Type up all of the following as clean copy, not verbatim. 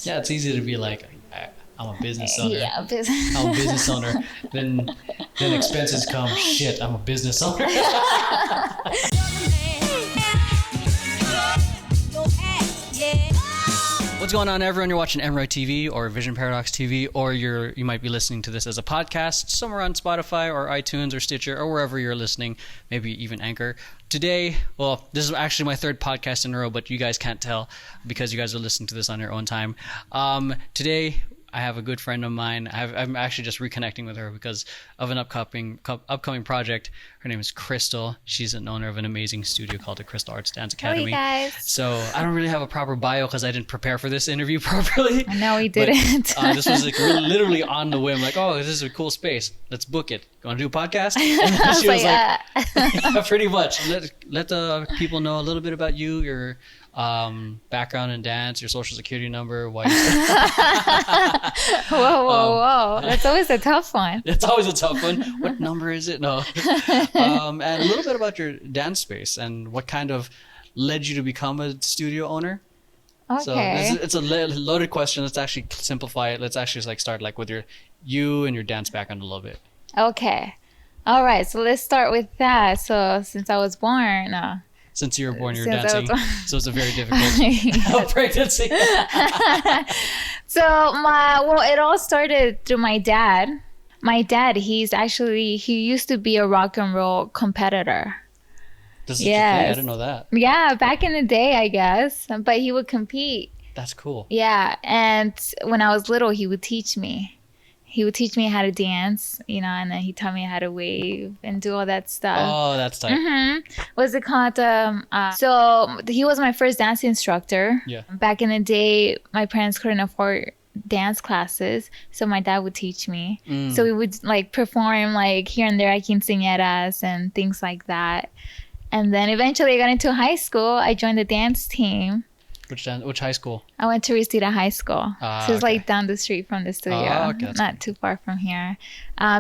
Yeah, it's easy to be like, I'm a business owner. Yeah, I'm a business owner. Then expenses come. Shit, I'm a business owner. What's going on, everyone? You're watching Emeroy TV or Vision Paradox TV, or you might be listening to this as a podcast somewhere on Spotify or iTunes or Stitcher or wherever you're listening, maybe even Anchor. Today, well, this is actually my third podcast in a row, but you guys can't tell because you guys are listening to this on your own time. Today, I have a good friend of mine. I'm actually just reconnecting with her because of an upcoming project. Her name is Crystal. She's an owner of an amazing studio called the Crystal Arts Dance Academy. Hey guys. So I don't really have a proper bio because I didn't prepare for this interview properly. No, we didn't. This was like literally on the whim. Like, oh, this is a cool space. Let's book it. You want to do a podcast? And then she was like, yeah, pretty much. Let the people know a little bit about you, your background in dance, your social security number, why you Whoa. That's always a tough one. It's always a tough one. What number is it? No. And a little bit about your dance space and what kind of led you to become a studio owner. Okay. So it's a loaded question. Let's actually simplify it. Let's actually start with you and your dance background a little bit. Okay. All right. So let's start with that. So since I was born, since you were born, you were dancing. So it's a very difficult pregnancy. So it all started through my dad. My dad, he used to be a rock and roll competitor. This is I didn't know that. Yeah, back in the day, I guess. But he would compete. That's cool. Yeah, and when I was little, he would teach me. He would teach me how to dance, and then he taught me how to wave and do all that stuff. Oh, that's tight. Mm-hmm. What's it called? So he was my first dance instructor. Yeah. Back in the day, my parents couldn't afford dance classes, so my dad would teach me. So we would perform here and there at quinceañeras and things like that. And then eventually I got into high school. I joined the dance team. Which high school? I went to Reseda High School. So it's down the street from the studio. Not too far from here.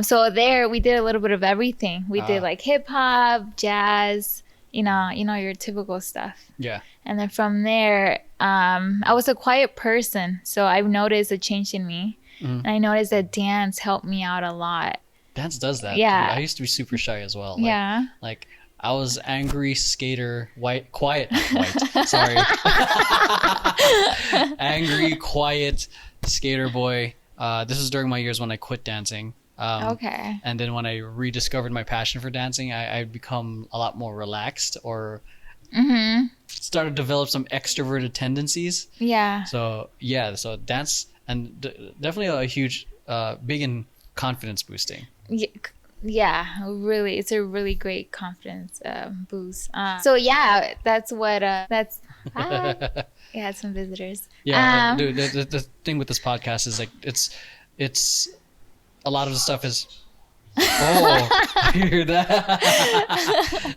So there we did a little bit of everything. We did hip hop, jazz, your typical stuff. Yeah. And then from there, I was a quiet person. So I've noticed a change in me. And I noticed that dance helped me out a lot. Dance does that. Yeah. I used to be super shy as well. Yeah. I was angry skater, quiet, sorry. Angry, quiet skater boy. This was during my years when I quit dancing. Okay. And then when I rediscovered my passion for dancing, I'd become a lot more relaxed or started to develop some extroverted tendencies. Yeah. So dance, and definitely a huge, big in confidence boosting. Yeah, really, it's a really great confidence boost. That's what we had some visitors. Yeah, the thing with this podcast is it's a lot of the stuff is. Oh, you hear that?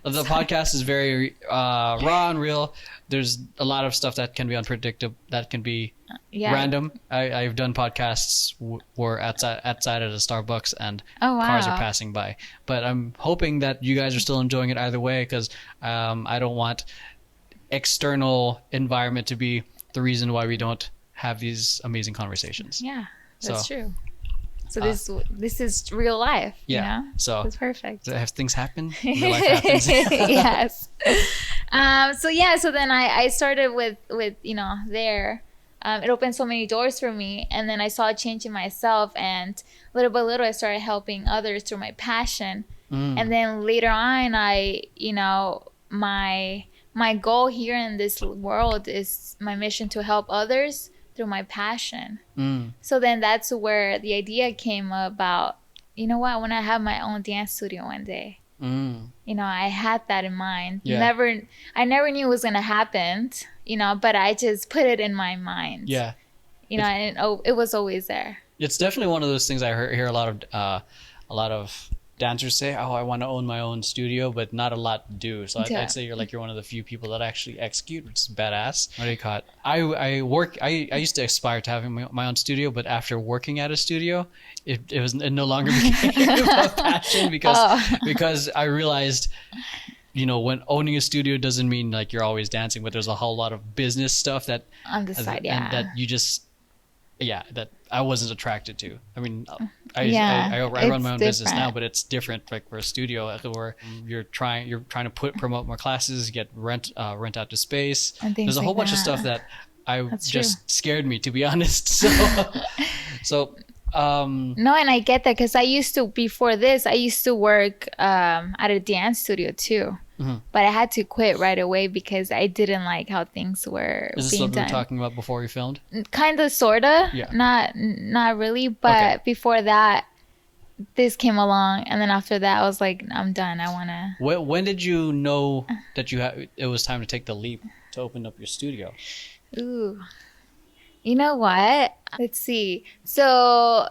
The podcast is very raw and real. There's a lot of stuff that can be unpredictable, that can be random. I've done podcasts where outside of the Starbucks and cars are passing by. But I'm hoping that you guys are still enjoying it either way, because I don't want external environment to be the reason why we don't have these amazing conversations. Yeah, that's true. So this is real life. Yeah. So it's perfect. Have things happen? Real life happens. Yes. So then I started with there. It opened so many doors for me, and then I saw a change in myself, and little by little I started helping others through my passion. And then later on, my goal here in this world is my mission to help others through my passion. So then that's where the idea came about. I want to have my own dance studio one day. I had that in mind. Yeah. I never knew it was gonna happen, but I just put it in my mind. Yeah. And it was always there. It's definitely one of those things I hear a lot of dancers say, oh, I want to own my own studio, but not a lot do. So I'd say you're one of the few people that actually execute, which is badass. What do you call it? I used to aspire to having my own studio, but after working at a studio, it no longer became a passion because I realized, when owning a studio doesn't mean you're always dancing, but there's a whole lot of business stuff that on the side, and that you just yeah, that I wasn't attracted to. I mean, I run it's my own business now, different. but it's different. Like for a studio, like, where you're trying to promote more classes, get rent out the space. And things There's a whole like bunch of stuff that. that I That's true. just scared me, to be honest. So so No, and I get that because before this, I used to work at a dance studio too. Mhm. But I had to quit right away because I didn't like how things were is this being what we were done. talking about before we filmed? Kind of, sorta. Yeah. Not really. But Okay. before that, this came along, and then after that, I was like, I'm done. I wanna. When did you know that it was time to take the leap to open up your studio? Ooh. You know what? Let's see. So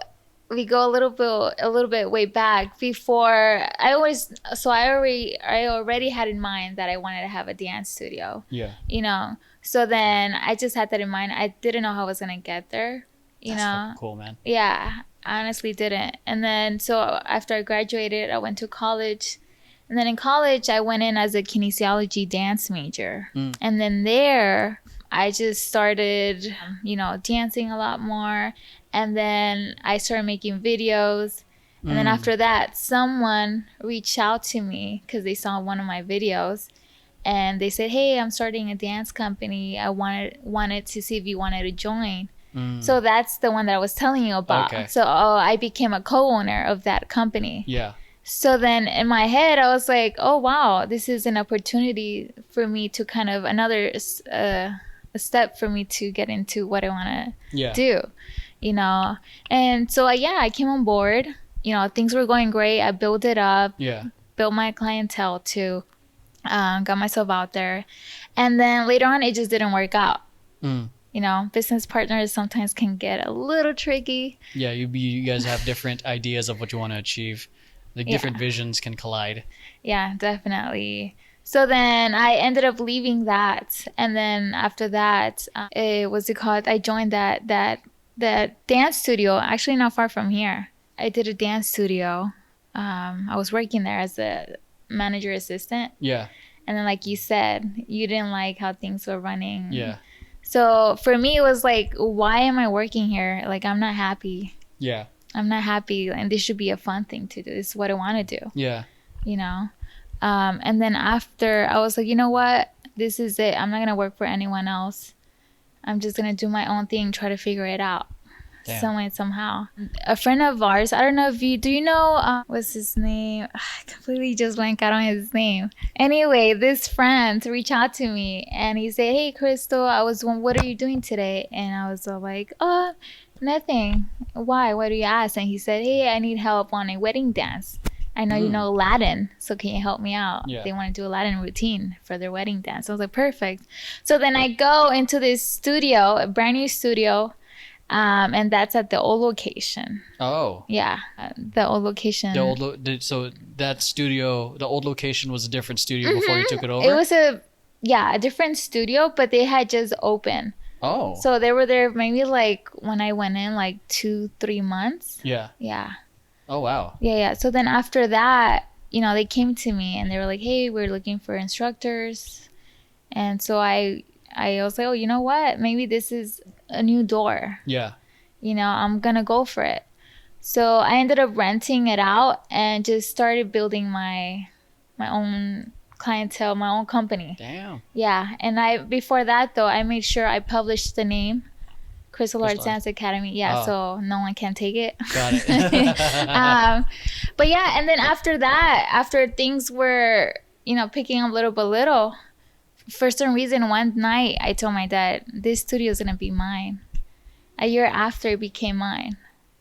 we go a little bit way back before I already had in mind that I wanted to have a dance studio. Yeah. You know. So then I just had that in mind. I didn't know how I was gonna get there. That's fucking cool, man. Yeah, I honestly didn't. And then so after I graduated, I went to college. And then in college, I went in as a kinesiology dance major. And then there, I just started, dancing a lot more. And then I started making videos. And then after that, someone reached out to me because they saw one of my videos. And they said, hey, I'm starting a dance company. I wanted to see if you wanted to join. So that's the one that I was telling you about. Okay. So I became a co-owner of that company. Yeah. So then in my head, I was like, oh, wow, this is an opportunity for me to kind of a step for me to get into what I want to do, And so, I came on board. Things were going great. I built it up, built my clientele too, got myself out there. And then later on, it just didn't work out. Business partners sometimes can get a little tricky. Yeah, you guys have different ideas of what you want to achieve. Like different visions can collide. Yeah, definitely. So then I ended up leaving that, and then after that, I joined that dance studio. Actually, not far from here. I did a dance studio. I was working there as a manager assistant. Yeah. And then, like you said, you didn't like how things were running. Yeah. So for me, it was like, why am I working here? Like, I'm not happy. Yeah. I'm not happy, and this should be a fun thing to do. This is what I want to do. Yeah. And then after, I was like, you know what? This is it. I'm not going to work for anyone else. I'm just going to do my own thing, try to figure it out. Damn. Some way, somehow. A friend of ours, I don't know if do you know, what's his name? I completely just blanked out on his name. Anyway, this friend reached out to me, and he said, hey, Crystal, what are you doing today? And I was like, nothing. Why? Why do you ask? And he said, hey, I need help on a wedding dance. I know you know Latin, so can you help me out? Yeah. They want to do a Latin routine for their wedding dance. I was like, perfect. So then I go into this studio, a brand new studio, and that's at the old location. Oh. Yeah, the old location. So that studio, the old location was a different studio before you took it over? It was a different studio, but they had just opened. Oh. So they were there maybe like when I went in, like 2-3 months. Yeah. Yeah. Oh, wow. Yeah. So then after that, they came to me and they were like, hey, we're looking for instructors. And so I was like, oh, you know what? Maybe this is a new door. Yeah. I'm going to go for it. So I ended up renting it out and just started building my own clientele, my own company. Damn. Yeah. And before that, though, I made sure I published the name. Crystal Arts Dance Academy. Yeah, so no one can take it. Got it. But yeah, and then after that, after things were, picking up little by little, for some reason, one night I told my dad, this studio is going to be mine. A year after, it became mine.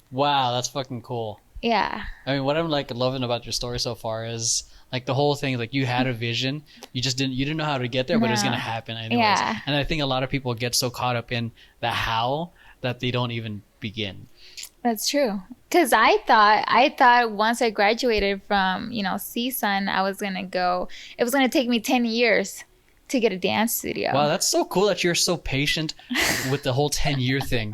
Wow, that's fucking cool. Yeah. I mean, what I'm like loving about your story so far is like the whole thing, like you had a vision, you didn't know how to get there, but it's gonna happen anyways. Yeah. And I think a lot of people get so caught up in the how that they don't even begin. That's true. Cause I thought once I graduated from CSUN, I was gonna go. It was gonna take me 10 years to get a dance studio. Wow, that's so cool that you're so patient with the whole 10-year thing.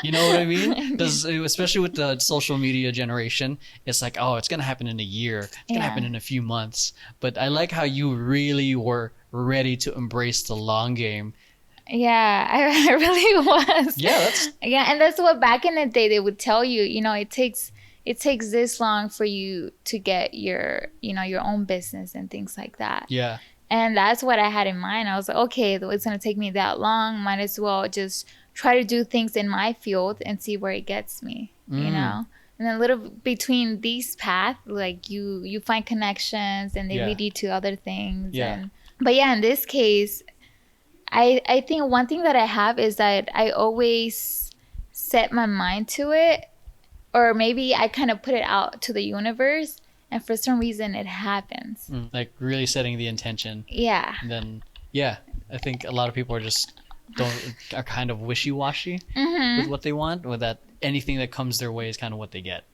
You know what I mean? Because especially with the social media generation, it's like, oh, it's going to happen in a year. It's going to happen in a few months. But I like how you really were ready to embrace the long game Yeah, I really was. Yeah, that's Yeah, and that's what back in the day they would tell you. It takes this long for you to get your own business and things like that. yeah. And that's what I had in mind. I was like, okay, it's gonna take me that long. Might as well just try to do things in my field and see where it gets me. And then little between these paths, like you find connections and they Yeah. lead you to other things. Yeah. But yeah, in this case, I think one thing that I have is that I always set my mind to it, or maybe I kind of put it out to the universe, and for some reason it happens. Like really setting the intention. Yeah. And then, yeah, I think a lot of people are kind of wishy-washy with what they want, or that anything that comes their way is kind of what they get.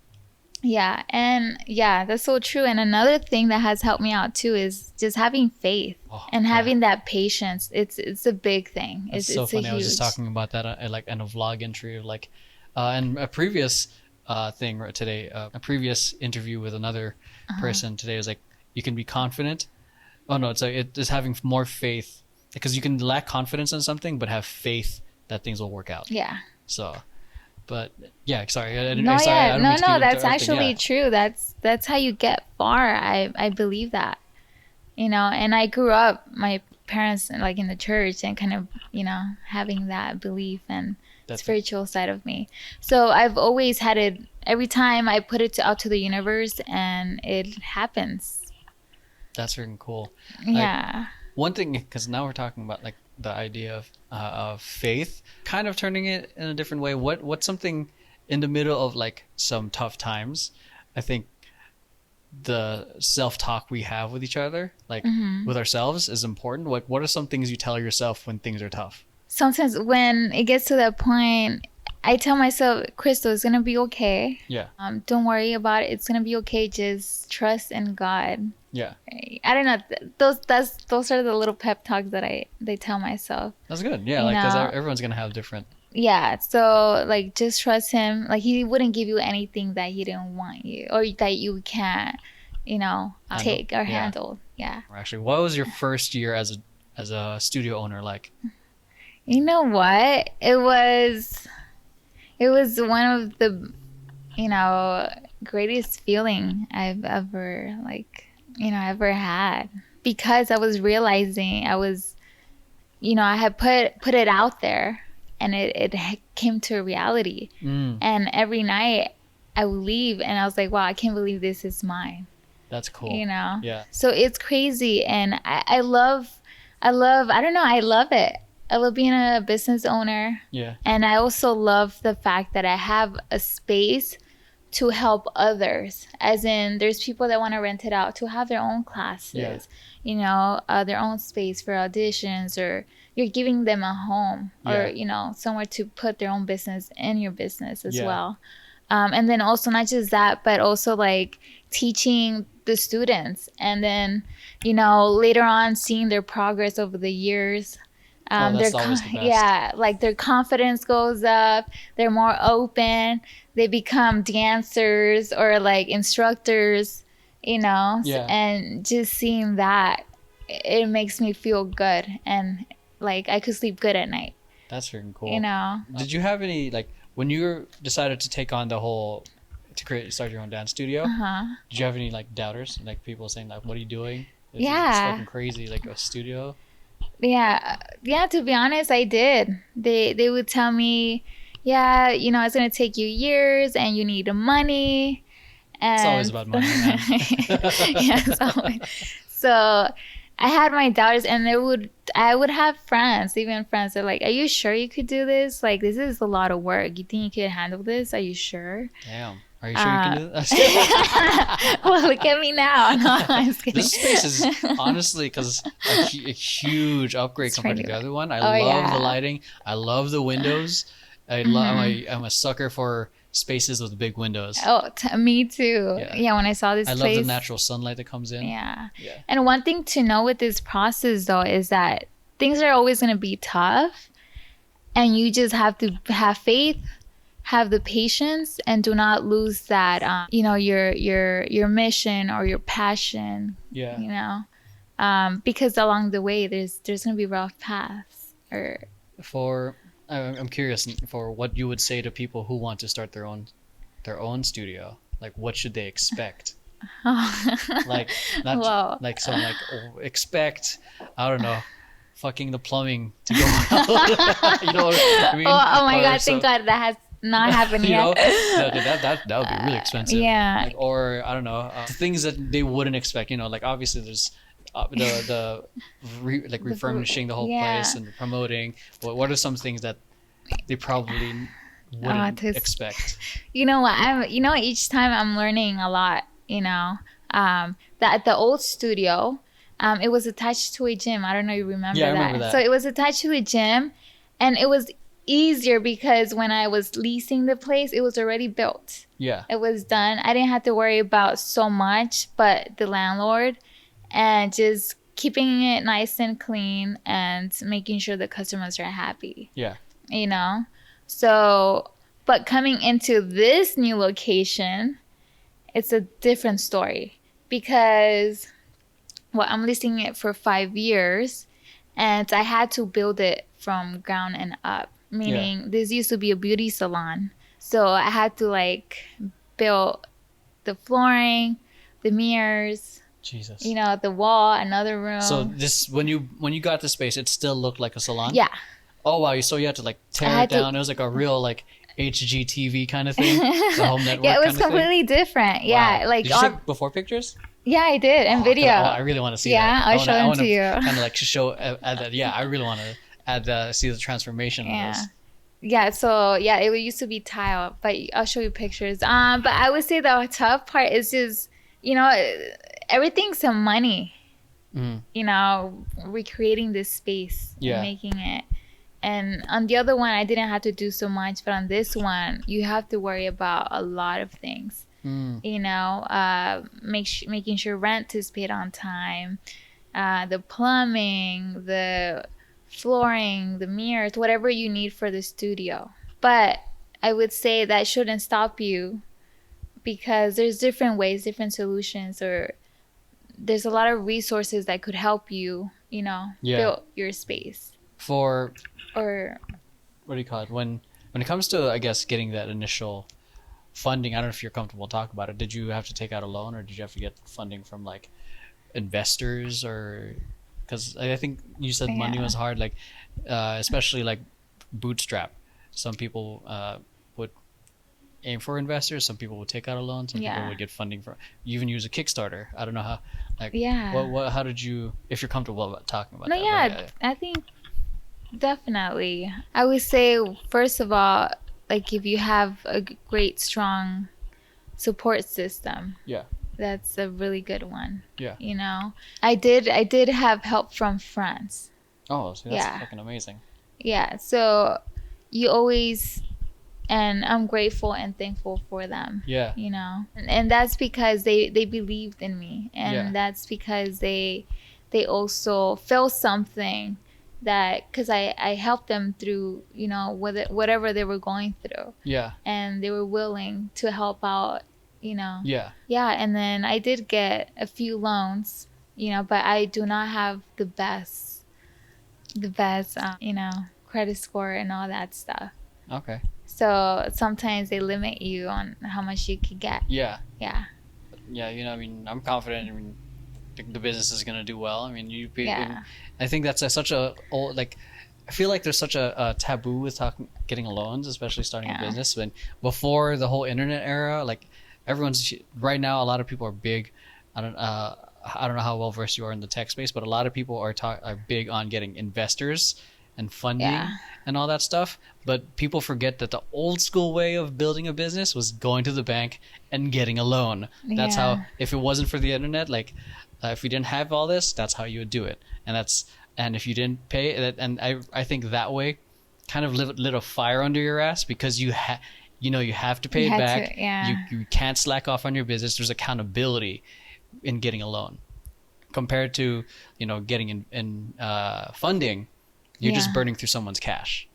Yeah, and yeah, that's so true. And another thing that has helped me out too is just having faith and having that patience. It's a big thing. It's so funny. I was just talking about that in a vlog entry of and a previous thing today, a previous interview with another person today was like, you can be confident. Oh no, it's having more faith, because you can lack confidence in something but have faith that things will work out. Yeah. So, but yeah, sorry. No, that's actually true. That's how you get far. I believe that. And I grew up, my parents like in the church and kind of, having that belief and spiritual side of me. So I've always had it, every time I put it out to the universe, and it happens. That's freaking cool. Yeah. One thing, because now we're talking about like the idea of faith, kind of turning it in a different way. What's something in the middle of like some tough times? I think the self-talk we have with each other, like with ourselves, is important. Like, what are some things you tell yourself when things are tough? Sometimes when it gets to that point, I tell myself, Crystal, it's gonna be okay. Yeah. Don't worry about it. It's gonna be okay. Just trust in God. Yeah. I don't know. Those are the little pep talks that they tell myself. That's good. Yeah, because everyone's gonna have different. Yeah. So like, just trust Him. Like, He wouldn't give you anything that He didn't want you, or that you can't, take or handle. Yeah. Actually, what was your first year as a studio owner like? You know what? It was one of the, greatest feeling I've ever ever had, because I was realizing I had put it out there, and it came to a reality. And every night I would leave and I was like, wow, I can't believe this is mine. That's cool. Yeah. So it's crazy, and I love it. I love being a business owner. Yeah. And I also love the fact that I have a space to help others. As in, there's people that want to rent it out to have their own classes, their own space for auditions, or you're giving them a home, or, somewhere to put their own business in your business as well. And then also not just that, but also like teaching the students, and then, later on seeing their progress over the years. That's always the best. Like their confidence goes up, they're more open, they become dancers or like instructors, and just seeing that, it makes me feel good, and like I could sleep good at night. That's freaking cool. Did you have any, like, when you decided to take on start your own dance studio, did you have any like doubters, like people saying like, what are you doing? It's fucking crazy, like a studio. Yeah, to be honest, I did. They would tell me, it's gonna take you years and you need money. And it's always about money, man. It's always. So I had my doubters, and I would have friends that are like, are you sure you could do this? Like, this is a lot of work. You think you could handle this? Are you sure? Damn. Are you sure you can do that? Well, look at me now. No, I'm just kidding. This space is honestly, because a huge upgrade compared to the other one. I love the lighting. I love the windows. I'm a sucker for spaces with big windows. Oh, me too. Yeah, when I saw this place. I love the natural sunlight that comes in. Yeah. And one thing to know with this process, though, is that things are always going to be tough. And you just have to have faith, have the patience, and do not lose that, your mission or your passion. Yeah. Because along the way, there's going to be rough paths, or I'm curious for what you would say to people who want to start their own studio. Like, what should they expect? Like, not Whoa. like so like expect, I don't know, fucking the plumbing to go out. You know what I mean? Oh my Or God! Thank God that has not happened you know, yet. that would be really expensive. Yeah. Like, or I don't know, things that they wouldn't expect. You know, like obviously there's refurbishing the whole Yeah. place and promoting. What are some things that they probably wouldn't expect? You know what? Each time I'm learning a lot. That the old studio, it was attached to a gym. I don't know if you remember Yeah, I that. remember that. So it was attached to a gym, and it was easier because when I was leasing the place, it was already built. Yeah. It was done. I didn't have to worry about so much, but the landlord, and just keeping it nice and clean and making sure the customers are happy. Yeah. So, but coming into this new location, it's a different story because, well, I'm listing it for 5 years, and I had to build it from ground and up. Meaning, this used to be a beauty salon, so I had to like build the flooring, the mirrors, Jesus. the wall, another room. So this when you got the space, it still looked like a salon? Yeah. Oh wow! So you had to like tear it down. It was like a real like HGTV kind of thing. The home network. Yeah, it was kind of completely different. Yeah, wow. like Did you take before pictures? Yeah, I did, and video. I really want to see that. Yeah, I'll show them to you. Kind of like show add that. Yeah, I really want to see the transformation of this. Yeah, so yeah, it used to be tile, but I'll show you pictures. But I would say the tough part is just, everything's some money. Recreating this space and making it. And on the other one, I didn't have to do so much, but on this one, you have to worry about a lot of things. Making sure rent is paid on time, the plumbing, the flooring, the mirrors, whatever you need for the studio. But I would say that shouldn't stop you, because there's different ways, different solutions, or there's a lot of resources that could help you, build your space. Or what do you call it? When it comes to, I guess, getting that initial funding, I don't know if you're comfortable talking about it. Did you have to take out a loan, or did you have to get funding from like investors, or because I think you said money was hard, like especially like bootstrap. Some people would aim for investors. Some people would take out a loan. Some people would get funding from. You even use a Kickstarter. I don't know how. Like, what? How did you? If you're comfortable about talking about that. Yeah, I think definitely. I would say first of all, like if you have a great, strong support system. Yeah. That's a really good one. Yeah. I did have help from friends. Oh, so that's fucking amazing. Yeah. So you always, and I'm grateful and thankful for them. Yeah. And that's because they believed in me, and that's because they also felt something that, because I helped them through, whatever they were going through. Yeah. And they were willing to help out. Yeah. And then I did get a few loans, but I do not have the best credit score and all that stuff. Okay. So sometimes they limit you on how much you can get. Yeah. Yeah. Yeah, I'm confident. The business is gonna do well. I think that's such a old, like, I feel like there's such a taboo with getting loans, especially starting a business. When before the whole internet era, like everyone's right now, a lot of people are big. I don't know how well versed you are in the tech space, but a lot of people are big on getting investors and funding and all that stuff. But people forget that the old school way of building a business was going to the bank and getting a loan. That's how, if it wasn't for the internet, like if you didn't have all this, that's how you would do it. And if you didn't pay, and I think that way kind of lit a fire under your ass, because you have to pay it back. You can't slack off on your business. There's accountability in getting a loan compared to getting in funding. You're just burning through someone's cash.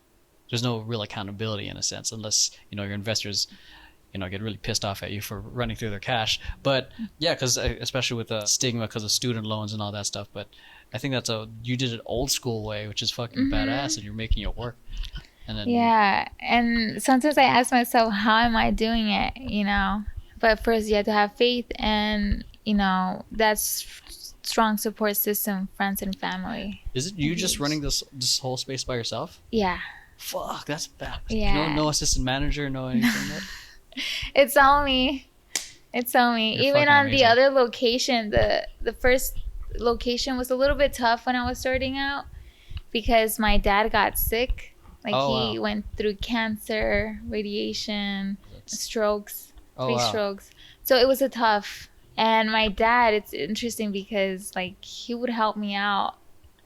There's no real accountability in a sense, unless your investors get really pissed off at you for running through their cash. But yeah, because especially with the stigma because of student loans and all that stuff. But I think you did it old school way, which is fucking badass, and you're making it work. And then and sometimes I ask myself, how am I doing it? But first you have to have faith, and that's strong support system, friends and family. Is it you just running this whole space by yourself? Yeah. Fuck, that's bad. Yeah. No assistant manager, no anything. It's all me. Even on the other location, the first location was a little bit tough when I was starting out because my dad got sick. He went through cancer, radiation, strokes, three strokes. So it was a tough. And my dad, it's interesting because he would help me out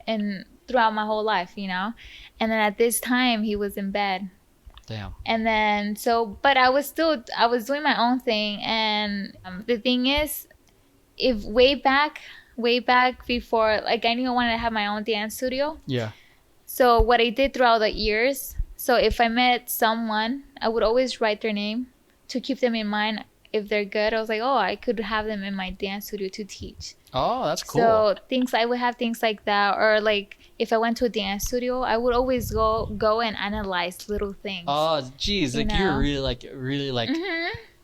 and throughout my whole life, And then at this time he was in bed. Damn. And then but I was doing my own thing. And the thing is, if way back before, I knew I wanted to have my own dance studio. Yeah. So what I did throughout the years, so if I met someone, I would always write their name to keep them in mind. If they're good, I was like, I could have them in my dance studio to teach. Oh, that's cool. So I would have things like that. Or if I went to a dance studio, I would always go and analyze little things. Oh, geez. You're really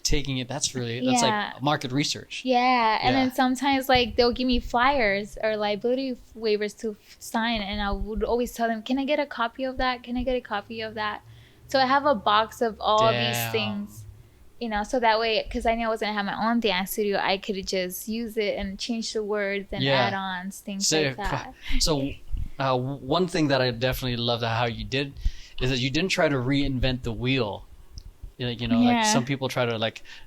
taking it. That's like market research. Yeah. And then sometimes they'll give me flyers or liability waivers to sign. And I would always tell them, can I get a copy of that? Can I get a copy of that? So I have a box of all these things. So that way, because I knew I was going to have my own dance studio, I could just use it and change the words and add-ons, things like that. So one thing that I definitely loved how you did is that you didn't try to reinvent the wheel. Like some people try to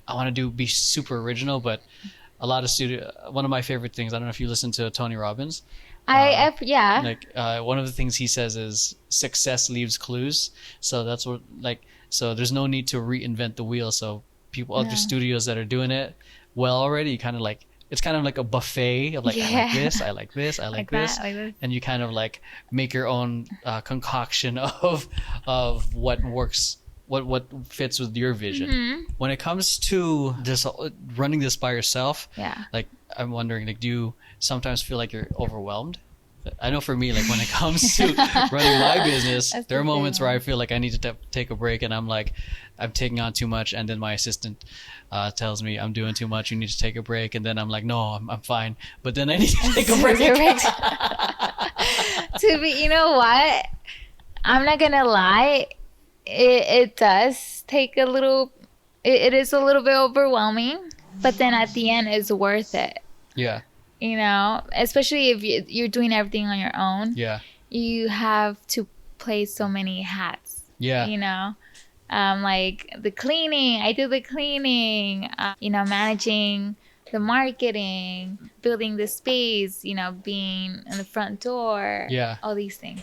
I want to be super original, but a lot of one of my favorite things, I don't know if you listen to Tony Robbins. One of the things he says is success leaves clues. So that's what so there's no need to reinvent the wheel. So other studios that are doing it well already, you kind of it's kind of like a buffet of I like this, I like this, I like this. And you kind of make your own concoction of what works, what fits with your vision. Mm-hmm. When it comes to this running this by yourself, I'm wondering, do you sometimes feel like you're overwhelmed? I know for me, when it comes to running my business, there are moments where I feel like I need to take a break, and I'm taking on too much, and then my assistant tells me I'm doing too much, you need to take a break, and then I'm like, no, I'm fine, but then I need to take a break. You know what? I'm not gonna lie, it does take a little. It is a little bit overwhelming, but then at the end, it's worth it. Yeah. Especially if you're doing everything on your own. Yeah. You have to play so many hats. Yeah. The cleaning. I do the cleaning. Managing the marketing, building the space. Being in the front door. Yeah. All these things.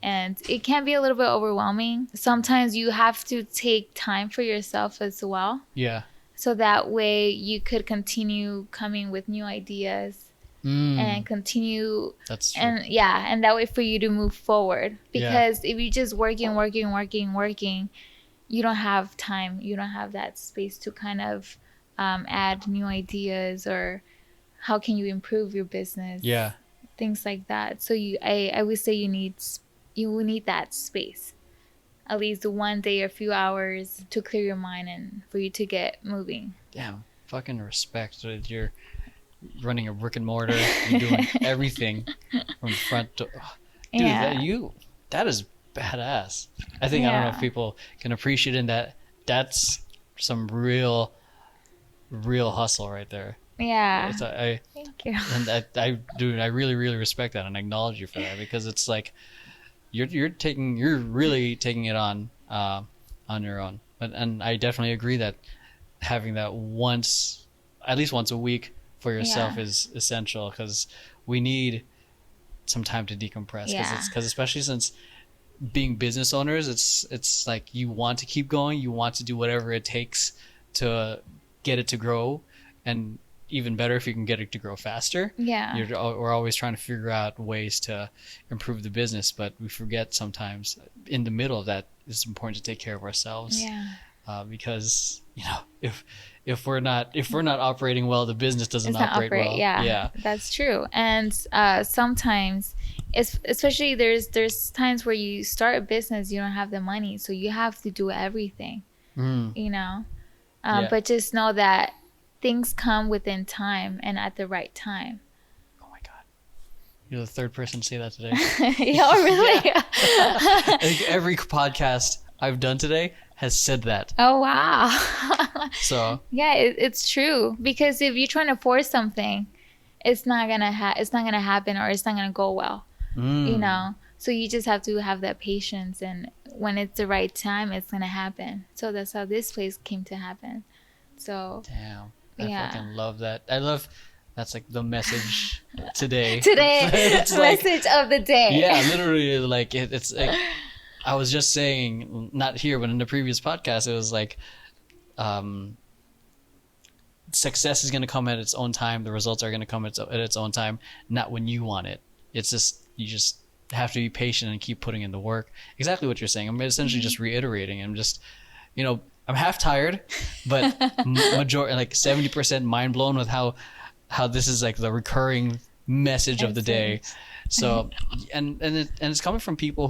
And it can be a little bit overwhelming. Sometimes you have to take time for yourself as well. Yeah. So that way you could continue coming with new ideas. And continue. That's true. And that way for you to move forward, because if you're just working, you don't have time, you don't have that space to kind of add new ideas, or how can you improve your business, things like that. So I would say you will need that space, at least one day or a few hours, to clear your mind and for you to get moving. Damn, fucking respect. You're running a brick and mortar, you're doing everything from front to dude, that is badass. I think I don't know if people can appreciate in that's some real hustle right there. Thank you. And I really respect that and acknowledge you for that, because it's you're really taking it on your own. And I definitely agree that having that at least once a week for yourself is essential, because we need some time to decompress, because especially since being business owners, it's you want to keep going, you want to do whatever it takes to get it to grow, and even better if you can get it to grow faster. We're always trying to figure out ways to improve the business, but we forget sometimes in the middle of that it's important to take care of ourselves. because if we're not operating well, the business doesn't operate well. Yeah, that's true. And sometimes, especially there's times where you start a business, you don't have the money, so you have to do everything. But just know that things come within time and at the right time. Oh my God, you're the third person to say that today. Yeah, really? Yeah. I think every podcast I've done today has said that. Oh wow. So yeah, it's true, because if you're trying to force something, it's not gonna happen, or it's not gonna go well. So you just have to have that patience, and when it's the right time, it's gonna happen. So that's how this place came to happen. So damn, I fucking love that. That's like the message today. It's message of the day. Yeah, literally, like it's like, I was just saying, not here, but in the previous podcast, it was like, success is going to come at its own time. The results are going to come at its own time, not when you want it. It's just, you just have to be patient and keep putting in the work. Exactly what you're saying. I'm essentially just reiterating. I'm just, I'm half tired, but majority, like 70% mind blown with how this is like the recurring message of the day. So, and it's coming from people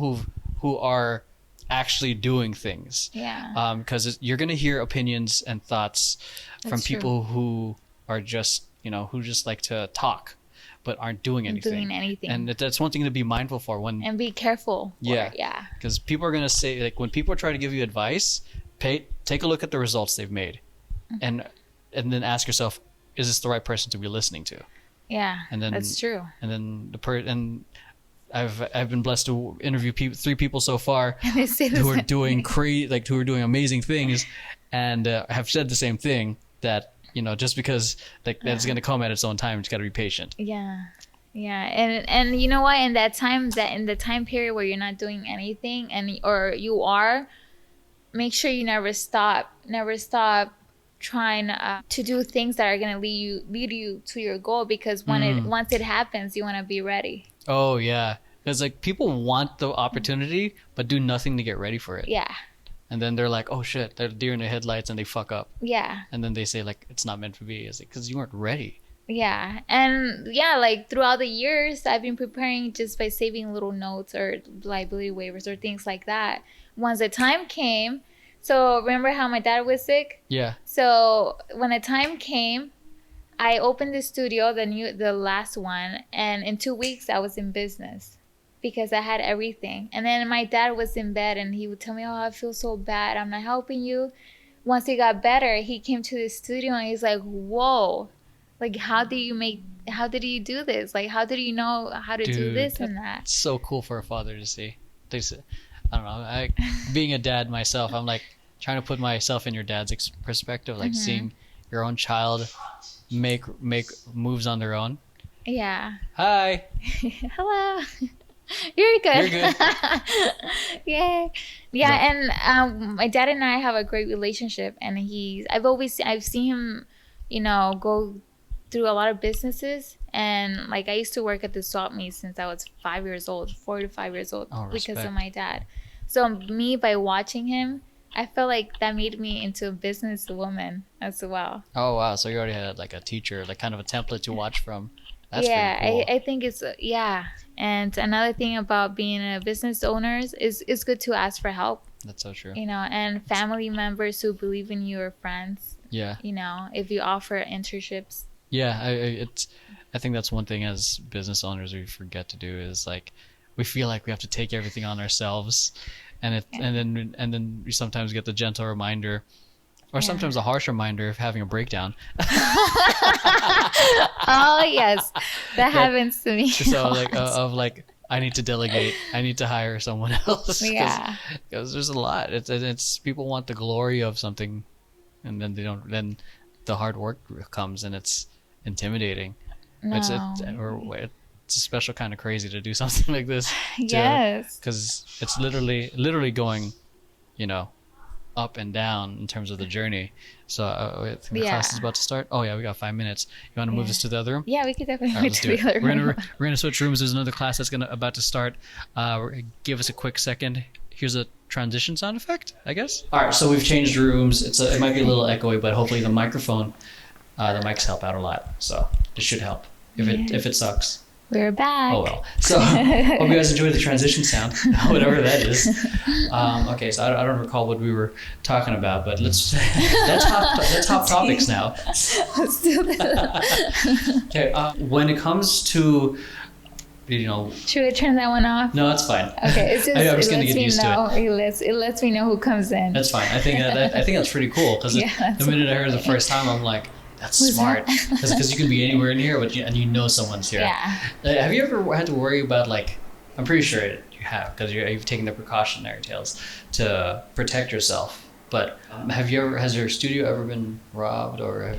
who are actually doing things. Yeah. Because you're going to hear opinions and thoughts from people who are just, who just like to talk, but aren't doing anything. And that's one thing to be mindful for and be careful. Yeah. Because people are going to say, like, when people try to give you advice, take a look at the results they've made, and then ask yourself, is this the right person to be listening to? Yeah. And then that's true. And then I've been blessed to interview 3 people so far who are doing who are doing amazing things, and have said the same thing, that just because that's going to come at its own time, it's got to be patient. Yeah. And you know what, in the time period where you're not doing anything, or you are, make sure you never stop trying to do things that are going to lead you to your goal, because once it happens, you want to be ready. Oh yeah, because like people want the opportunity but do nothing to get ready for it. Yeah. And then they're like, oh shit, they're deer in the headlights, and they fuck up. Yeah. And then they say like, it's not meant to be. It's like, because you weren't ready. Yeah. And yeah, like throughout the years, I've been preparing just by saving little notes or liability waivers or things like that. Once the time came, so remember how my dad was sick? Yeah. So when the time came, I opened the studio, the last one, and in 2 weeks I was in business, because I had everything. And then my dad was in bed, and he would tell me, oh, I feel so bad, I'm not helping you. Once he got better, he came to the studio, and he's like, whoa, like, how did you do this? Like, how did you know how to do this and that? It's so cool for a father to see. I don't know, being a dad myself, I'm like trying to put myself in your dad's perspective, like seeing your own child make moves on their own. Yeah. Hi. Hello. You're good. Yay. Yeah. And my dad and I have a great relationship, and I've seen him, go through a lot of businesses, and like I used to work at the swap meet since I was 5 years old, 4 to 5 years old, because of my dad. So me, by watching him, I felt like that made me into a businesswoman as well. Oh wow! So you already had like a teacher, like kind of a template to watch from. That's yeah, pretty cool. I think it's And another thing about being a business owner is it's good to ask for help. That's so true. And family members who believe in you, or friends. Yeah. If you offer internships. Yeah, I think that's one thing as business owners we forget to do, is like we feel like we have to take everything on ourselves, and then we sometimes get the gentle reminder, or sometimes a harsh reminder of having a breakdown. Oh yes, that happens to me. So like I need to delegate. I need to hire someone else. Yeah. Because there's a lot. It's people want the glory of something, and then they don't. Then the hard work comes, and it's intimidating. No. It's a special kind of crazy to do something like this. Yes. Because it's literally going, up and down in terms of the journey. So I think the class is about to start. Oh yeah, we got 5 minutes. You want to move this to the other room? Yeah, we could definitely move to the other room. We're gonna switch rooms. There's another class that's about to start. Give us a quick second. Here's a transition sound effect, I guess. All right, so we've changed rooms. It might be a little echoey, but hopefully the microphone, the mics help out a lot. So it should help. If it sucks, we're back. oh well. So hope you guys enjoyed the transition sound, whatever that is. Okay, so I don't recall what we were talking about, but let's hop topics now. Let's do that. Okay, when it comes to, should we turn that one off? no, it's fine. Okay, it's just, I'm just gonna get used to it. It lets me know who comes in. That's fine. I think that's pretty cool because the minute I heard it the first time, I'm like, that's smart. Because you can be anywhere in here, and you know someone's here. Yeah. Have you ever had to worry about, like, I'm pretty sure you have, because you've taken the precautionary tales to protect yourself. But has your studio ever been robbed or?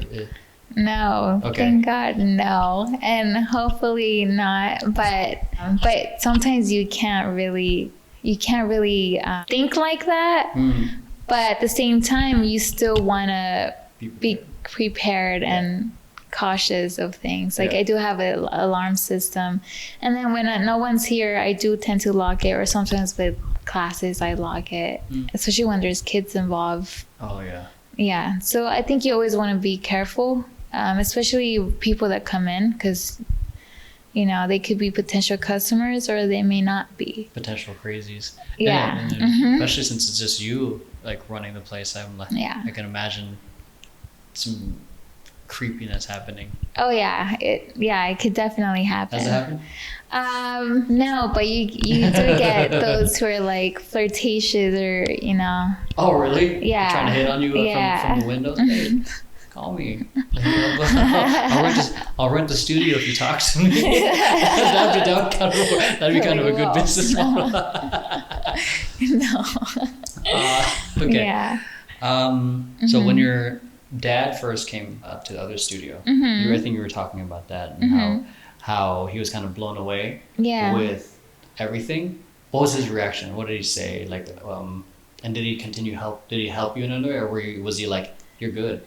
No, Okay. Thank God, no, and hopefully not. But sometimes you can't really think like that. But at the same time, you still want to be prepared and cautious of things. Like I do have an alarm system, and then when no one's here, I do tend to lock it. Or sometimes with classes, I lock it, especially when there's kids involved. Oh yeah. Yeah, so I think you always want to be careful, especially people that come in, because they could be potential customers or they may not be. Potential crazies. Yeah. And especially since it's just you like running the place, I can imagine some creepiness happening. Oh yeah, it could definitely happen. Has it happened? No, but you do get those who are like flirtatious or Oh really? Yeah. Trying to hit on you from the windows. Hey, call me. I'll rent the studio if you talk to me. that'd be kind of a good business model. No. Okay. Yeah. So when your dad first came to the other studio, I think you were talking about that and how he was kind of blown away with everything. What was his reaction? What did he say? Like, and did he continue help? Did he help you in any way, or was he like, "You're good"?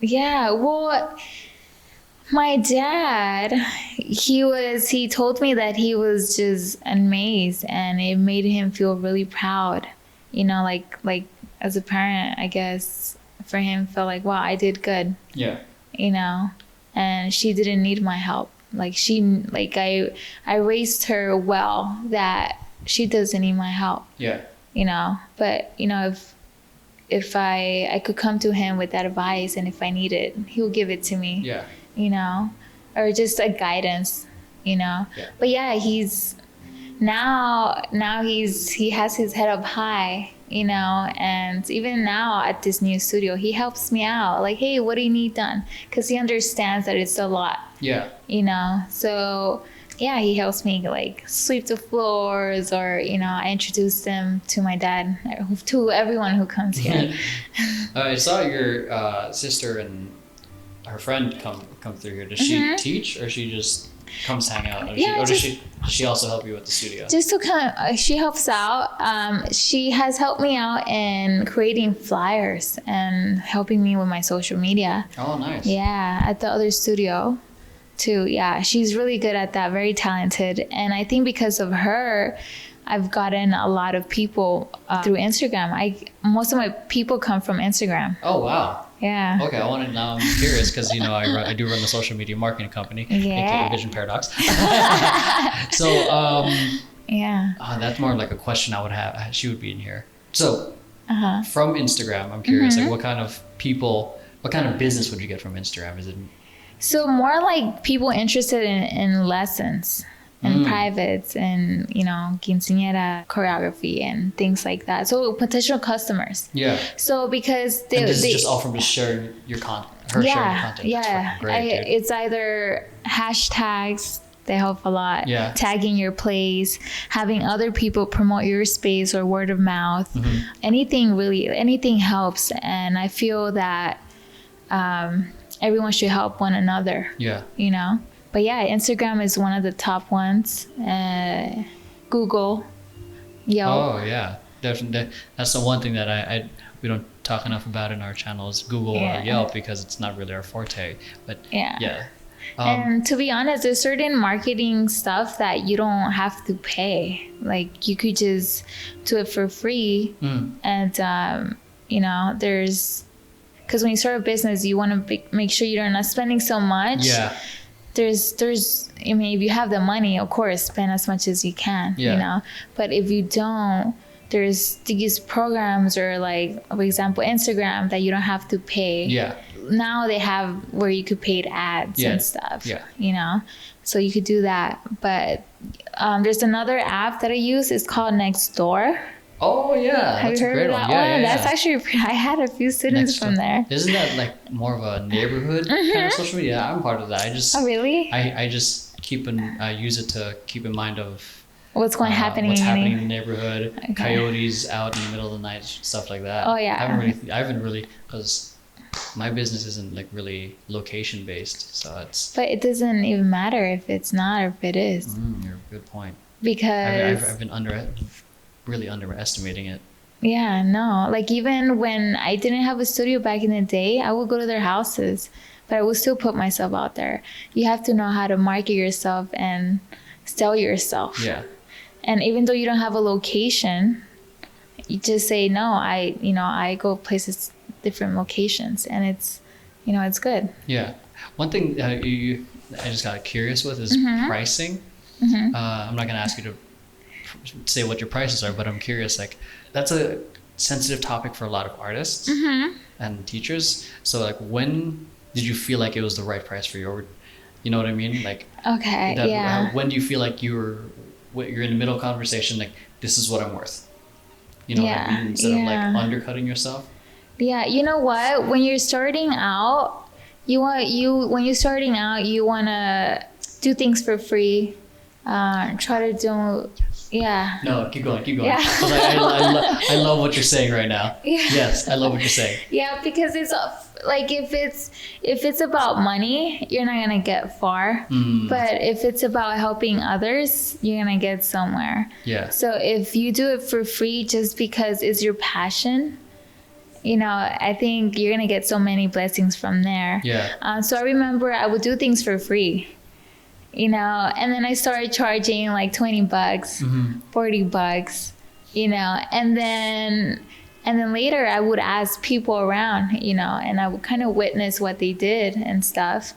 Yeah. Well, my dad, he told me that he was just amazed, and it made him feel really proud. Like as a parent, I guess. For him, felt like, wow, I did good. Yeah. And she didn't need my help. Like I raised her well, that she doesn't need my help. Yeah. But if I could come to him with that advice, and if I need it, he will give it to me. Yeah. Or just a guidance. Yeah. But yeah, he's now he has his head up high. And even now at this new studio, he helps me out. Like, hey, what do you need done? Because he understands that it's a lot. Yeah. So yeah, he helps me like sweep the floors, or I introduce them to my dad, to everyone who comes here. I saw your sister and her friend come through here. Does she teach, or she just comes hang out? Does she also help you with the studio? Just to she helps out. She has helped me out in creating flyers and helping me with my social media. Oh, nice. Yeah, at the other studio too. Yeah, she's really good at that, very talented. And I think because of her, I've gotten a lot of people through Instagram. Most of my people come from Instagram. Oh, wow. Yeah. Okay, now I'm curious because I do run the social media marketing company, aka Vision Paradox. So yeah. That's more like a question I would have. She would be in here. So from Instagram, I'm curious, like what kind of business would you get from Instagram? Is it? So more like people interested in lessons and privates and quinceañera choreography and things like that. So potential customers. Yeah. So because this is just all from just sharing your content. Sharing your content. Yeah. Great, it's either hashtags. They help a lot. Yeah. Tagging your place, having other people promote your space, or word of mouth. Anything helps. And I feel that everyone should help one another. Yeah. But yeah, Instagram is one of the top ones. Google, Yelp. Oh yeah, definitely. That's the one thing that we don't talk enough about in our channel is Google or Yelp, because it's not really our forte. But yeah. And to be honest, there's certain marketing stuff that you don't have to pay. Like you could just do it for free. And, you know, because when you start a business, you want to make sure you're not spending so much. Yeah. I mean, if you have the money, of course, spend as much as you can, you know, but if you don't, there's these programs or like, for example, Instagram that you don't have to pay. Yeah. Now they have where you could pay ads and stuff, you know, so you could do that. But there's another app that I use. It's called Nextdoor. Oh yeah, have you heard of that one? That's actually, I had a few students from there. Isn't that like more of a neighborhood kind of social media? Yeah, I'm part of that. Oh really? I just use it to keep in mind of what's happening in the neighborhood, coyotes out in the middle of the night, stuff like that. Oh yeah. I haven't really, because my business isn't like really location based, so it's. But it doesn't even matter if it's not or if it is. You're a good point. Because I've been really underestimating it. Yeah, no. Like even when I didn't have a studio back in the day, I would go to their houses, but I would still put myself out there. You have to know how to market yourself and sell yourself. Yeah. And even though you don't have a location, you just say no. I go places, different locations, and it's good. Yeah. One thing I just got curious with is pricing. I'm not gonna ask you to say what your prices are, but I'm curious. Like, that's a sensitive topic for a lot of artists and teachers. So, like, when did you feel like it was the right price for you? Or, you know what I mean? Like, when do you feel like you're in the middle of conversation, like, this is what I'm worth? You know what I mean? Instead of like undercutting yourself. Yeah, you know what? When you're starting out, you wanna do things for free. Try to do. Yeah. No, keep going. Yeah. I love what you're saying right now. Yeah. Yes, I love what you're saying. Yeah, because it's like if it's about money, you're not gonna get far. But if it's about helping others, you're gonna get somewhere. Yeah. So if you do it for free just because it's your passion, you know, I think you're gonna get so many blessings from there. Yeah. So I remember I would do things for free. You know, and then I started charging like $20, $40, you know, and then later I would ask people around, you know, and I would kind of witness what they did and stuff.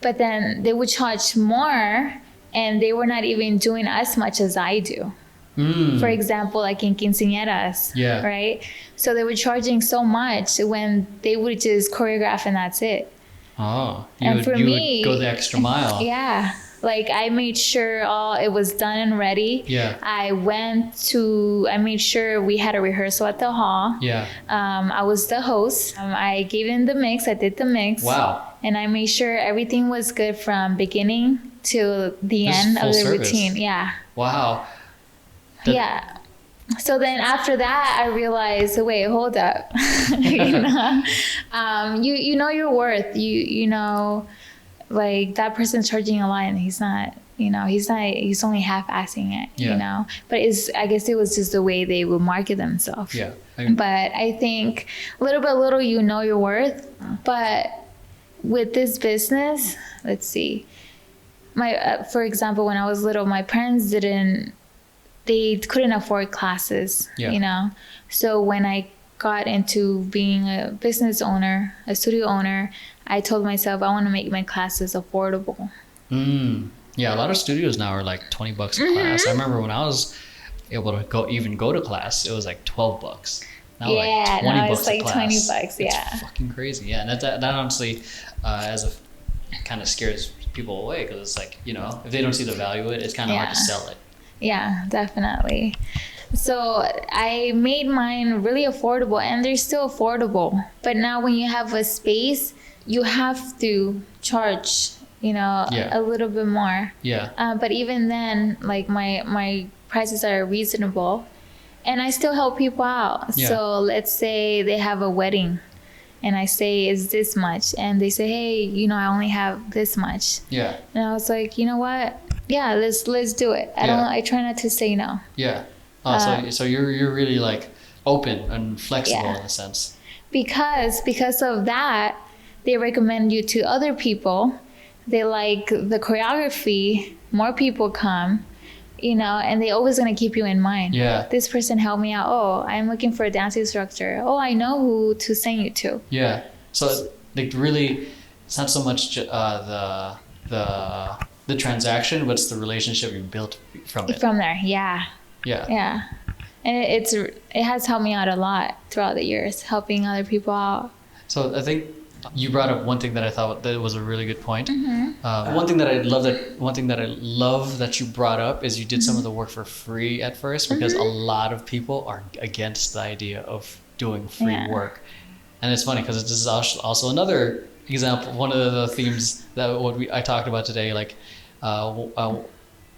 But then they would charge more and they were not even doing as much as I do. For example, like in quinceañeras, right? So they were charging so much when they would just choreograph and that's it. Oh, you would go the extra mile. Yeah. Like I made sure it was done and ready. Yeah. I made sure we had a rehearsal at the hall. Yeah. I was the host. I gave in the mix. I did the mix. Wow. And I made sure everything was good from beginning to the end of the routine. Yeah. Wow. Yeah. So then after that, I realized, wait, hold up. You know, you know your worth. You know, like that person's charging a lot and he's only half-assing it, you know. But I guess it was just the way they would market themselves. Yeah. But I think little by little, you know your worth. But with this business, let's see. For example, when I was little, my parents they couldn't afford classes, you know. So when I got into being a business owner, a studio owner, I told myself I want to make my classes affordable. Yeah, a lot of studios now are like $20 a class. I remember when I was able to go to class, it was like $12. Now like $20 it's like a class. $20. Yeah, it's fucking crazy. Yeah, and that honestly, kind of scares people away because it's like, you know, if they don't see the value of it, it's kind of hard to sell it. Yeah, definitely. So I made mine really affordable and they're still affordable. But now when you have a space, you have to charge, you know, a little bit more. Yeah. But even then, like my prices are reasonable and I still help people out. Yeah. So let's say they have a wedding and I say, is this much? And they say, hey, you know, I only have this much. Yeah. And I was like, you know what? Yeah, let's do it. I try not to say no. Yeah. Oh, so you're really like open and flexible in a sense. Because of that, they recommend you to other people they like the choreography, more people come, you know, and they always gonna keep you in mind. Yeah. This person helped me out. Oh, I'm looking for a dance instructor. Oh, I know who to send you to. Yeah. So like really, it's not so much the transaction, but it's the relationship you built from it. From there, yeah. Yeah. Yeah. And it has helped me out a lot throughout the years, helping other people out. So I think you brought up one thing that I thought that was a really good point. One thing that I love that you brought up is you did some of the work for free at first, because a lot of people are against the idea of doing free work. And it's funny because this is also another example, one of the themes that I talked about today. Like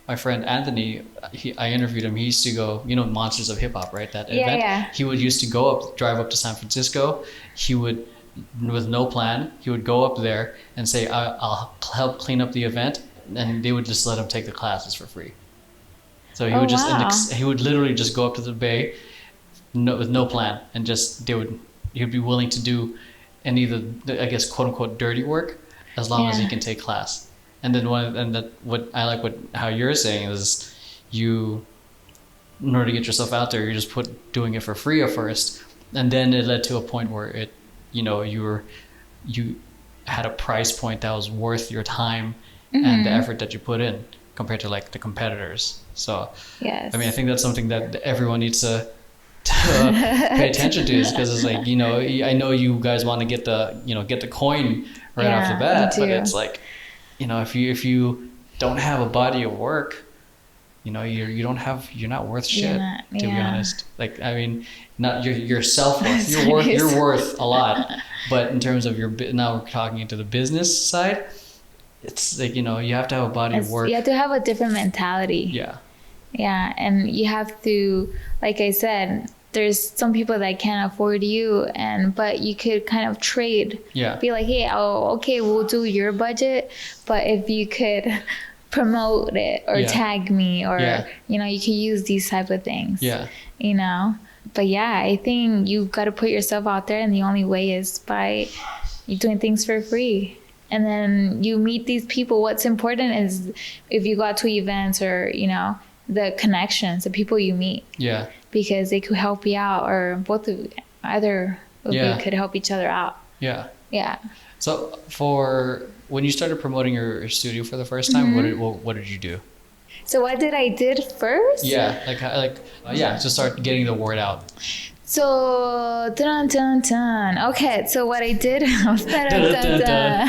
my friend Anthony, I interviewed him. He used to go, you know, Monsters of Hip Hop, right? That event. Yeah. He would used to drive up to San Francisco. He would, with no plan, he would go up there and say, I'll help clean up the event, and they would just let him take the classes for free. So he would he would literally just go up to the Bay, with no plan, and just he'd be willing to do any of the I guess quote unquote dirty work, as long as he can take class. And then what I like how you're saying is, you, in order to get yourself out there, you just doing it for free at first, and then it led to a point where it, you know, you had a price point that was worth your time and the effort that you put in compared to like the competitors. So yes. I mean, I think that's something that everyone needs to pay attention to, is because it's like, you know, I know you guys want to get the coin right off the bat, but it's like, you know, if you don't have a body of work, you know, you're not worth shit, to be honest. Like, I mean, not your self-worth. You're worth a lot, but in terms of now we're talking into the business side, it's like, you know, you have to have a body of work. You have to have a different mentality. Yeah, and you have to, like I said, there's some people that can't afford you, but you could kind of trade. Yeah. Be like, hey, okay, we'll do your budget, but if you could promote it or tag me, or you know, you can use these type of things. Yeah. You know, but yeah, I think you got to put yourself out there, and the only way is by you doing things for free. And then you meet these people. What's important is if you go out to events, or, you know, the connections, the people you meet. Yeah. Because they could help you out, or either of you could help each other out. Yeah. Yeah. So when you started promoting your studio for the first time, what did you do? So what I did first? Yeah, to start getting the word out. So, dun, dun, dun. Okay, so what I did, dun, dun, dun.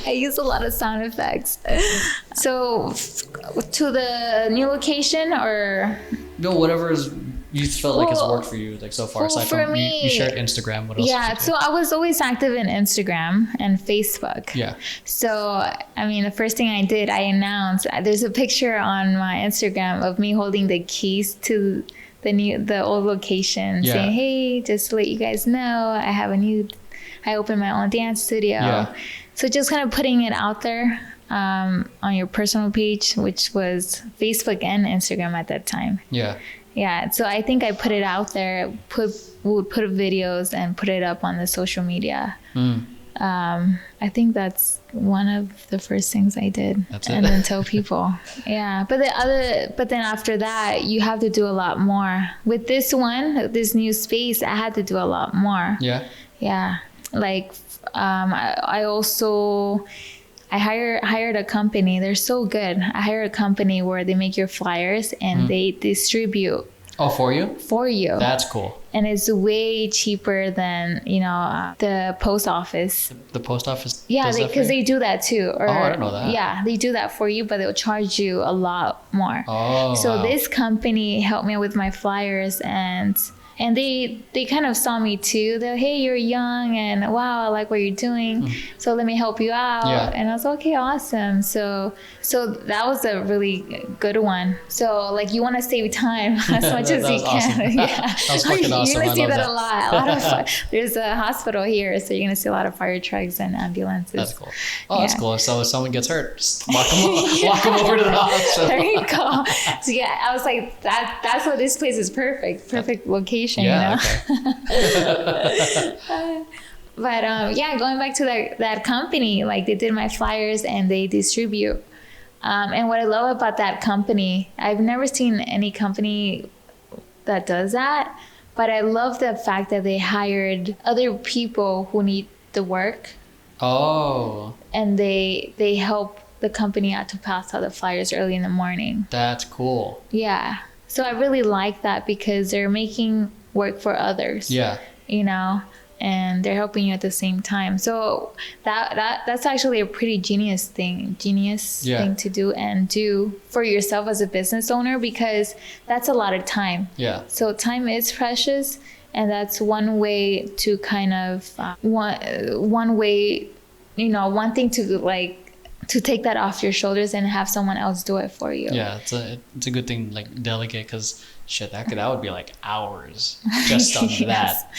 I use a lot of sound effects. So, to the new location, or? No, whatever you felt like has worked for you, like so far. Aside from me, you shared Instagram. What else? Yeah, so I was always active in Instagram and Facebook. Yeah. So, I mean, the first thing I did, I announced, there's a picture on my Instagram of me holding the keys to the old location, saying, hey, just to let you guys know, I opened my own dance studio. Yeah. So just kind of putting it out there on your personal page, which was Facebook and Instagram at that time. Yeah. Yeah. So I think I put it out there, would put videos and put it up on the social media. I think that's one of the first things I did. And then tell people. Yeah. But then after that, you have to do a lot more. With this new space, I had to do a lot more. Yeah. Yeah. Like, I hired a company. They're so good. I hired a company where they make your flyers and they distribute. Oh, for you? For you. That's cool. And it's way cheaper than, you know, the post office. The post office? Yeah, because they do that too. Or, I don't know that. Yeah, they do that for you, but they'll charge you a lot more. Oh, so this company helped me with my flyers, and they kind of saw me too. They're, hey, you're young, and wow, I like what you're doing. So let me help you out. Yeah. And I was okay, awesome. So that was a really good one. So like, you want to save time as much as you can. Awesome. Yeah. That was fucking awesome. You're gonna see that a lot. There's a hospital here, so you're gonna see a lot of fire trucks and ambulances. That's cool. Oh, that's cool. So if someone gets hurt, just walk them over to the hospital. There you go. So yeah, I was like, that's what this place is perfect location. Yeah, you know? Okay. But yeah, going back to that company, like they did my flyers and they distribute. And what I love about that company, I've never seen any company that does that, but I love the fact that they hired other people who need the work. Oh. And they help the company out to pass out the flyers early in the morning. That's cool. Yeah. So I really like that because they're making work for others. Yeah. You know, and they're helping you at the same time. So that's actually a pretty genius thing to do and do for yourself as a business owner, because that's a lot of time. Yeah. So time is precious, and that's one way to kind of one way, you know, one thing to like to take that off your shoulders and have someone else do it for you. Yeah, it's a good thing, like, delegate, because shit, that would be like hours just on Yes. that.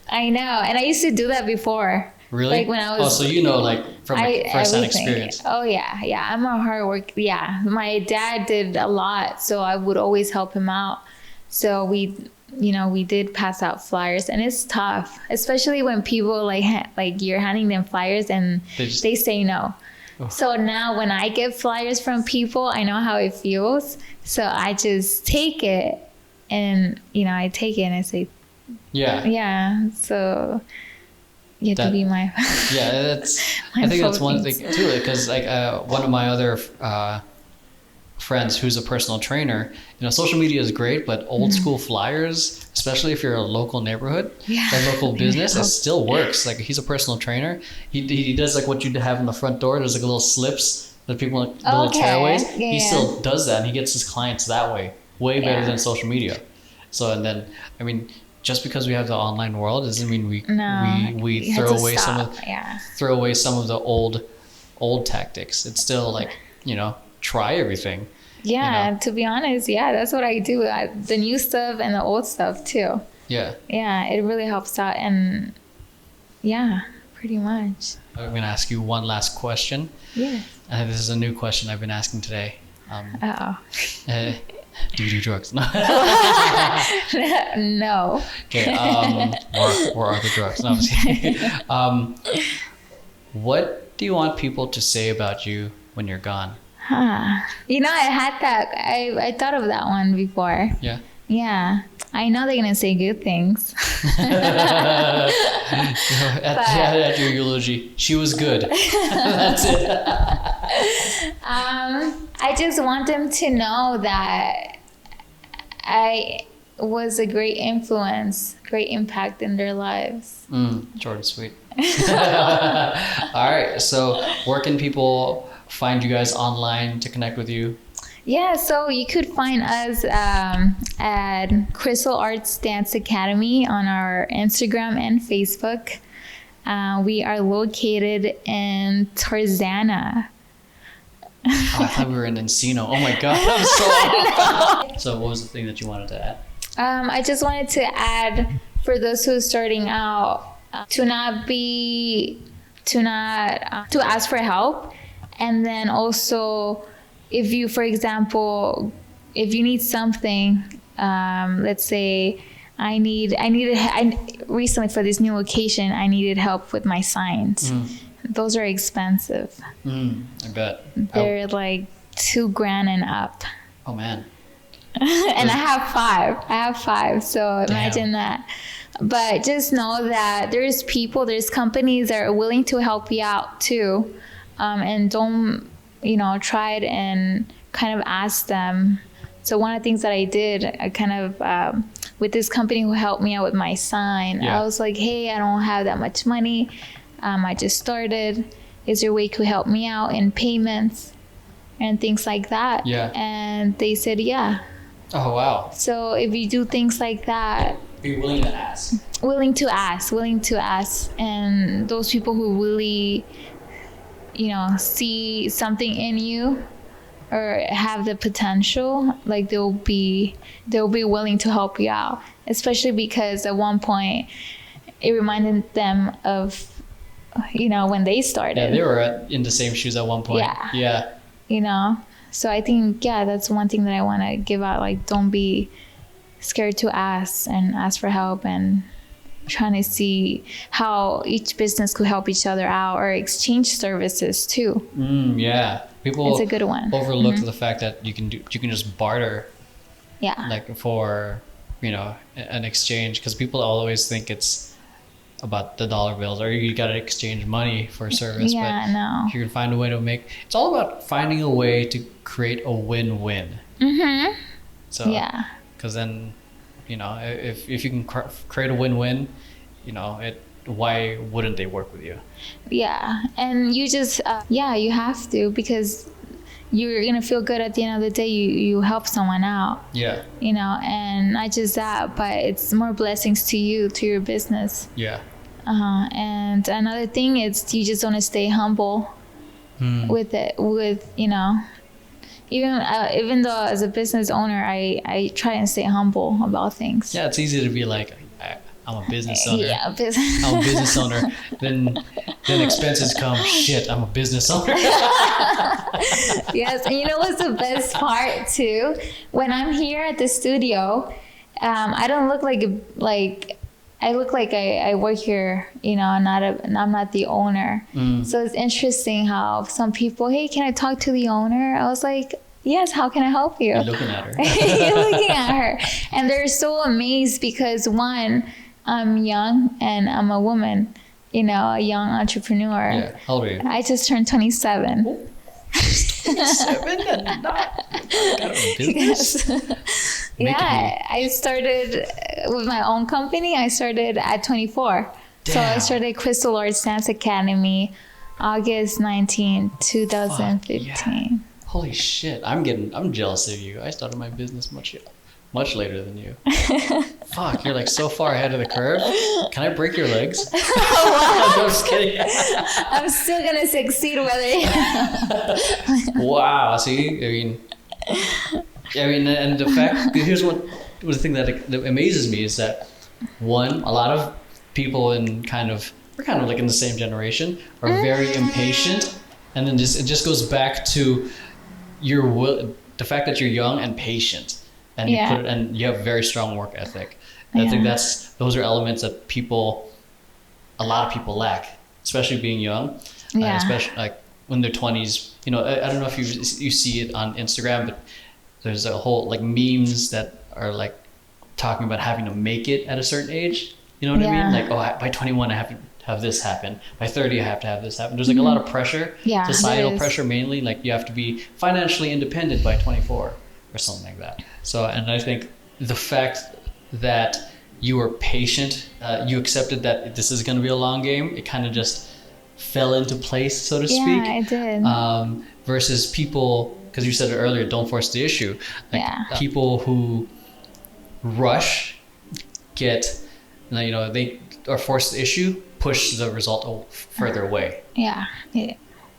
I know, and I used to do that before. Really? Like when I was. Oh, so you know, like, from first-hand experience. Oh yeah, I'm a hard work. Yeah, my dad did a lot, so I would always help him out. So we did pass out flyers, and it's tough, especially when people like you're handing them flyers and they say no. Oh. So now when I get flyers from people, I know how it feels. So I just take it, and I take it and I say, yeah. So you have to be my yeah. I think that's one thing too, because like one of my other friends who's a personal trainer, social media is great, but old school flyers, especially if you're a local neighborhood, a local business, it still works. Like, he's a personal trainer. He does like what you have in the front door. There's like little slips that people, little tearaways. Yeah. He still does that, and he gets his clients that way better than social media. So, and then, I mean, just because we have the online world doesn't mean we throw away some of the old tactics. It's still like, try everything. Yeah, to be honest, that's what I do. The new stuff and the old stuff too. Yeah. Yeah, it really helps out, and pretty much. I'm going to ask you one last question. Yeah. This is a new question I've been asking today. Do you do drugs? No. No. Okay. Or are the drugs? No, I'm just kidding. What do you want people to say about you when you're gone? I had that. I thought of that one before. Yeah. Yeah. I know they're gonna say good things. At your eulogy, she was good. That's it. I just want them to know that I was a great influence, great impact in their lives. Short and sweet. All right. So where can people find you guys online to connect with you? Yeah, so you could find us at Crystal Arts Dance Academy on our Instagram and Facebook. We are located in Tarzana. Oh, I thought we were in Encino. Oh my God, I'm so off. So what was the thing that you wanted to add? I just wanted to add, for those who are starting out, to ask for help. And then also, if you, for example, if you need something, let's say I recently for this new location, I needed help with my signs. Those are expensive. I bet. They're like $2,000 and up. Oh man. And I have five. So imagine that. But just know that there's companies that are willing to help you out too. And don't, try it and kind of ask them. So one of the things that I did, I kind of, with this company who helped me out with my sign, I was like, hey, I don't have that much money. I just started. Is there a way you could help me out in payments and things like that? Yeah. And they said, yeah. Oh, wow. So if you do things like that, be willing to ask. Willing to ask. And those people who really, see something in you or have the potential, like they'll be willing to help you out. Especially because at one point it reminded them of, when they started. Yeah, they were in the same shoes at one point. Yeah. So I think, that's one thing that I want to give out. Like, don't be scared to ask and ask for help, and trying to see how each business could help each other out or exchange services too. Yeah, people It's a good one. overlook the fact that you can just barter, Yeah. like for an exchange, because people always think it's about the dollar bills or you got to exchange money for a service. Yeah, but no. if you can find a way to it's all about finding a way to create a win-win. So Yeah. because then if you can create a win-win, why wouldn't they work with you? Yeah, and you just you have to, because you're gonna feel good at the end of the day. You help someone out. Yeah. And not just that, but it's more blessings to you, to your business. Yeah. And another thing is you just want to stay humble with it. Even though as a business owner, I try and stay humble about things. Yeah, it's easy to be like, I'm a business owner. Yeah, I'm a business owner. Then expenses come. Shit, I'm a business owner. Yes, and you know what's the best part too? When I'm here at the studio, I don't look like I look like I work here, I'm not the owner. So it's interesting how some people, hey, can I talk to the owner? I was like, yes, how can I help you? You're looking at her. You're looking at her. And they're so amazed because, one, I'm young and I'm a woman, a young entrepreneur. Yeah, how old are you? I just turned 27. 27 and not got a business? Yes. Yeah, I started with my own company. I started at 24. So I started Crystal Duran Dance Academy August 19, 2015. Yeah. Holy shit, I'm jealous of you. I started my business much later than you. Fuck, you're like so far ahead of the curve. Can I break your legs? Wow. I'm just kidding. I'm still gonna succeed whether. Wow. See, and the fact, here's the thing that amazes me is that, one, a lot of people we're kind of like in the same generation, are very impatient, and then it just goes back to the fact that you're young and patient, and you have very strong work ethic. And I think those are elements that a lot of people lack, especially being young, especially like when they're 20s. I don't know if you see it on Instagram, but there's a whole like memes that are like talking about having to make it at a certain age. You know what I mean? Like, by 21 I have to have this happen. By 30 I have to have this happen. There's like a lot of pressure, societal pressure mainly. Like you have to be financially independent by 24 or something like that. So, and I think the fact that you were patient, you accepted that this is going to be a long game. It kind of just fell into place, so to speak. Yeah, it did. Versus people, because you said it earlier, don't force the issue. Like people who rush they are forced the issue, push the result further away. Yeah.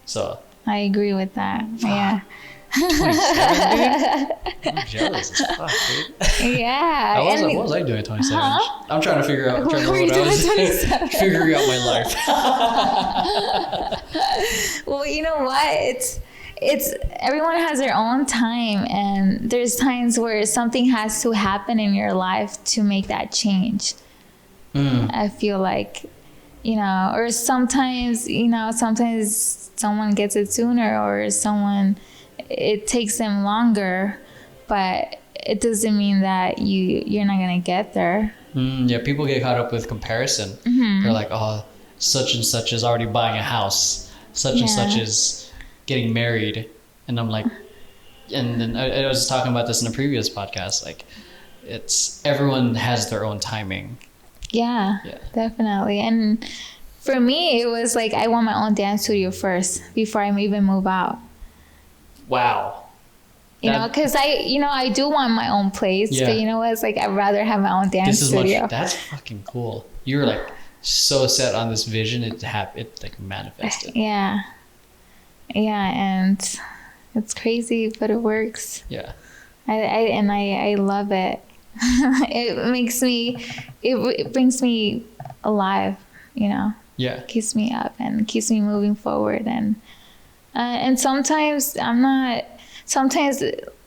So I agree with that. Yeah. 27, dude? I'm jealous as fuck, dude. Yeah. What was I doing at 27? Huh? I'm trying to figure out What were you doing at 27? figuring out my life. Well, you know what? It's everyone has their own time, and there's times where something has to happen in your life to make that change. I feel like, or sometimes someone gets it sooner, or it takes them longer, but it doesn't mean that you're not gonna get there. Yeah, people get caught up with comparison. They're like, oh, such and such is already buying a house, such and such is getting married, and I'm like, and then I was talking about this in a previous podcast, like everyone has their own timing. Yeah, definitely. And for me, it was like I want my own dance studio first before I even move out. Wow. Because I do want my own place, but it's like I'd rather have my own dance studio. That's fucking cool. You were like so set on this vision, it like manifested. Yeah, and it's crazy, but it works. Yeah. I love it. It brings me alive, Yeah. Keeps me up and keeps me moving forward, and sometimes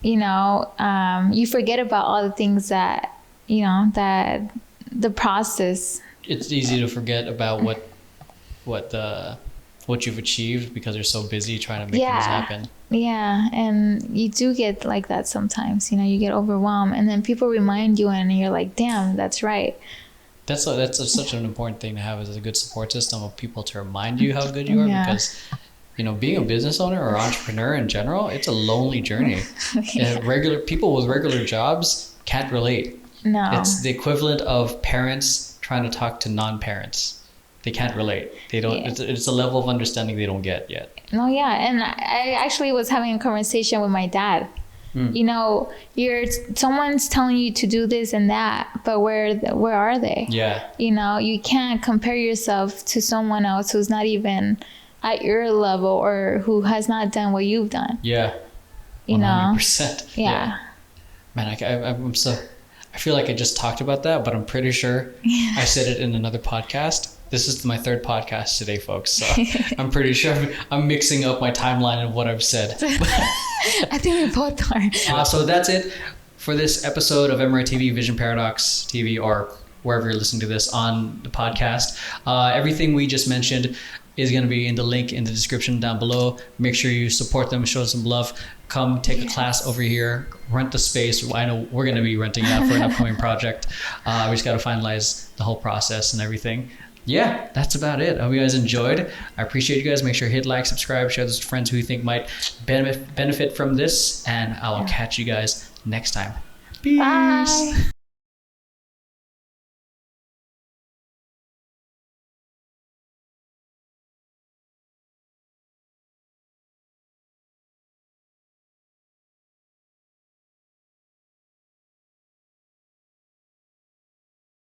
you forget about all the things that that the process it's easy to forget about what you've achieved because you're so busy trying to make things happen. Yeah, and you do get like that sometimes. You get overwhelmed, and then people remind you, and you're like, "Damn, that's right." That's such an important thing to have, is a good support system of people to remind you how good you are. Because being a business owner or entrepreneur in general, it's a lonely journey. Regular people with regular jobs can't relate. No, it's the equivalent of parents trying to talk to non-parents. They can't relate. They don't. Yeah. It's a level of understanding they don't get yet. No, yeah, and I actually was having a conversation with my dad. Someone's telling you to do this and that, but where are they? Yeah. You can't compare yourself to someone else who's not even at your level or who has not done what you've done. Yeah. 100%. Yeah. Man, I'm so. I feel like I just talked about that, but I'm pretty sure I said it in another podcast. This is my third podcast today, folks. So I'm pretty sure I'm mixing up my timeline of what I've said. I think we both are. So that's it for this episode of Emeroy TV, Vision Paradox TV, or wherever you're listening to this on the podcast. Everything we just mentioned is going to be in the link in the description down below. Make sure you support them, show some love. Come take a class over here, rent the space. I know we're going to be renting that for an upcoming project. We just got to finalize the whole process and everything. Yeah, that's about it. I hope you guys enjoyed. I appreciate you guys. Make sure to hit like, subscribe, share this with friends who you think might benefit from this. And I will catch you guys next time. Peace. Bye.